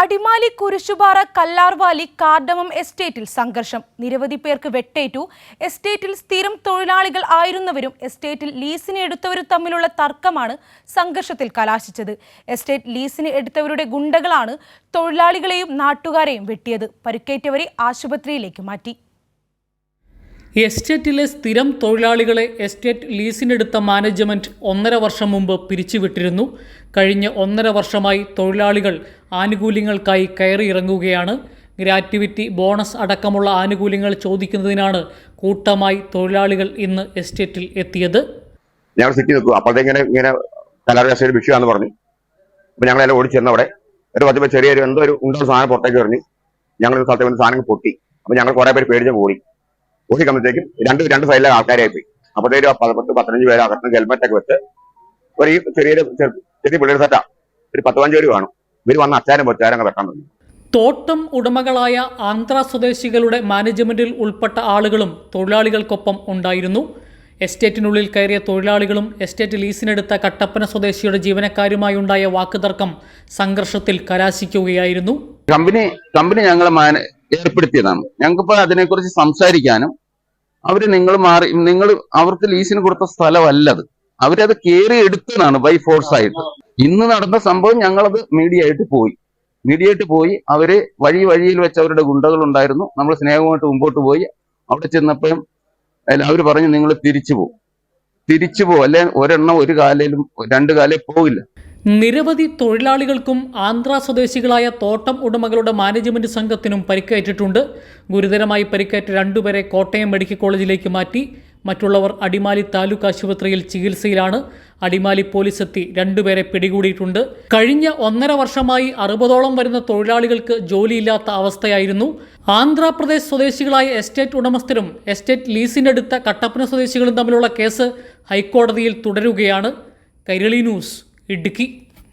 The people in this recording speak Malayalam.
അടിമാലി കുരിശുപാറ കല്ലാർവാലി കാർഡമം എസ്റ്റേറ്റിൽ സംഘർഷം. നിരവധി പേർക്ക് വെട്ടേറ്റു. എസ്റ്റേറ്റിൽ സ്ഥിരം തൊഴിലാളികൾ ആയിരുന്നവരും എസ്റ്റേറ്റിൽ ലീസിന് എടുത്തവരും തമ്മിലുള്ള തർക്കമാണ് സംഘർഷത്തിൽ കലാശിച്ചത്. എസ്റ്റേറ്റ് ലീസിന് എടുത്തവരുടെ ഗുണ്ടകളാണ് തൊഴിലാളികളെയും നാട്ടുകാരെയും വെട്ടിയത്. പരിക്കേറ്റവരെ ആശുപത്രിയിലേക്ക് മാറ്റി. എസ്റ്റേറ്റിലെ സ്ഥിരം തൊഴിലാളികളെ എസ്റ്റേറ്റ് ലീസിനെടുത്ത മാനേജ്മെൻറ്റ് 1.5 വർഷം മുമ്പ് പിരിച്ചുവിട്ടിരുന്നു. കഴിഞ്ഞ 1.5 വർഷമായി തൊഴിലാളികൾ ആനുകൂല്യങ്ങൾക്കായി കയറിയിറങ്ങുകയാണ്. ഗ്രാറ്റുവിറ്റി, ബോണസ് അടക്കമുള്ള ആനുകൂല്യങ്ങൾ ചോദിക്കുന്നതിനാണ് കൂട്ടമായി തൊഴിലാളികൾ ഇന്ന് എസ്റ്റേറ്റിൽ എത്തിയത്. ഞങ്ങൾ സിറ്റി നിൽക്കും. അപ്പോഴത്തേക്ക് ഇങ്ങനെ കലാർവാസിയുടെ വിഷയമാണെന്ന് പറഞ്ഞു. അപ്പോൾ ഞങ്ങളെല്ലാം ഓടിച്ചെന്ന് അവിടെ ഒരു 10 പേര് ചെറിയൊരു എന്തോ ഒരു ഉണ്ടോ സാധനം പുറത്തേക്ക് എറിഞ്ഞു. ഞങ്ങൾ സ്ഥലത്ത് വന്ന് സാധനങ്ങൾ പൊട്ടി. അപ്പോൾ ഞങ്ങൾ കുറേ പേര് പേടിച്ച് ഓടിക്കുമ്പോഴത്തേക്കും രണ്ട് സൈഡിലെ ആൾക്കാരായി പോയി. അപ്പോഴത്തേക്ക് 10-15 പേര് അകത്ത് ഹെൽമെറ്റൊക്കെ വെച്ച് ഒരു ചെറിയ പിള്ളേർ സെറ്റാ ഒരു 10-15 പേര് കാണും. ഇവർ വന്ന് അച്ചാരം വെച്ചാരങ്ങ് വെക്കാൻ തുടങ്ങി. തോട്ടം ഉടമകളായ ആന്ധ്ര സ്വദേശികളുടെ മാനേജ്മെന്റിൽ ഉൾപ്പെട്ട ആളുകളും തൊഴിലാളികൾക്കൊപ്പം ഉണ്ടായിരുന്നു. എസ്റ്റേറ്റിനുള്ളിൽ കയറിയ തൊഴിലാളികളും എസ്റ്റേറ്റ് ലീസിനെടുത്ത കട്ടപ്പന സ്വദേശിയുടെ ജീവനക്കാരുമായി ഉണ്ടായ വാക്കുതർക്കം സംഘർഷത്തിൽ കലാശിക്കുകയായിരുന്നു. കമ്പനി ഞങ്ങളെ ഏർപ്പെടുത്തിയതാണ്. ഞങ്ങൾക്കിപ്പോൾ അതിനെക്കുറിച്ച് സംസാരിക്കാനും നിങ്ങൾ അവർക്ക് ലീസിന് കൊടുത്ത സ്ഥലമല്ലത്, അവരത് കയറി എടുത്തതാണ് ബൈ ഫോഴ്സ് ആയിട്ട്. ഇന്ന് നടന്ന സംഭവം ഞങ്ങളത് മീഡിയ ആയിട്ട് പോയി അവര് വഴിയിൽ വെച്ച് അവരുടെ ഗുണ്ടകൾ ഉണ്ടായിരുന്നു. നമ്മൾ സ്നേഹമായിട്ട് മുമ്പോട്ട് പോയി. അവിടെ ചെന്നപ്പോഴും അവർ പറഞ്ഞു നിങ്ങൾ തിരിച്ചു പോകും, അല്ലെ ഒരെണ്ണം ഒരു കാലയിലും 2 കാലേ പോകില്ല. നിരവധി തൊഴിലാളികൾക്കും ആന്ധ്ര സ്വദേശികളായ തോട്ടം ഉടമകളുടെ മാനേജ്മെന്റ് സംഘത്തിനും പരിക്കേറ്റിട്ടുണ്ട്. ഗുരുതരമായി പരിക്കേറ്റ 2 പേരെ കോട്ടയം മെഡിക്കൽ കോളേജിലേക്ക് മാറ്റി. മറ്റുള്ളവർ അടിമാലി താലൂക്ക് ആശുപത്രിയിൽ ചികിത്സയിലാണ്. അടിമാലി പോലീസ് എത്തി 2 പേരെ പിടികൂടിയിട്ടുണ്ട്. കഴിഞ്ഞ 1.5 വർഷമായി 60ഓളം വരുന്ന തൊഴിലാളികൾക്ക് ജോലിയില്ലാത്ത അവസ്ഥയായിരുന്നു. ആന്ധ്രാപ്രദേശ് സ്വദേശികളായ എസ്റ്റേറ്റ് ഉടമസ്ഥരും എസ്റ്റേറ്റ് ലീസിനെടുത്ത കട്ടപ്പന സ്വദേശികളും തമ്മിലുള്ള കേസ് ഹൈക്കോടതിയിൽ തുടരുകയാണ്. കൈരളി ന്യൂസ്, ഇടുക്കി.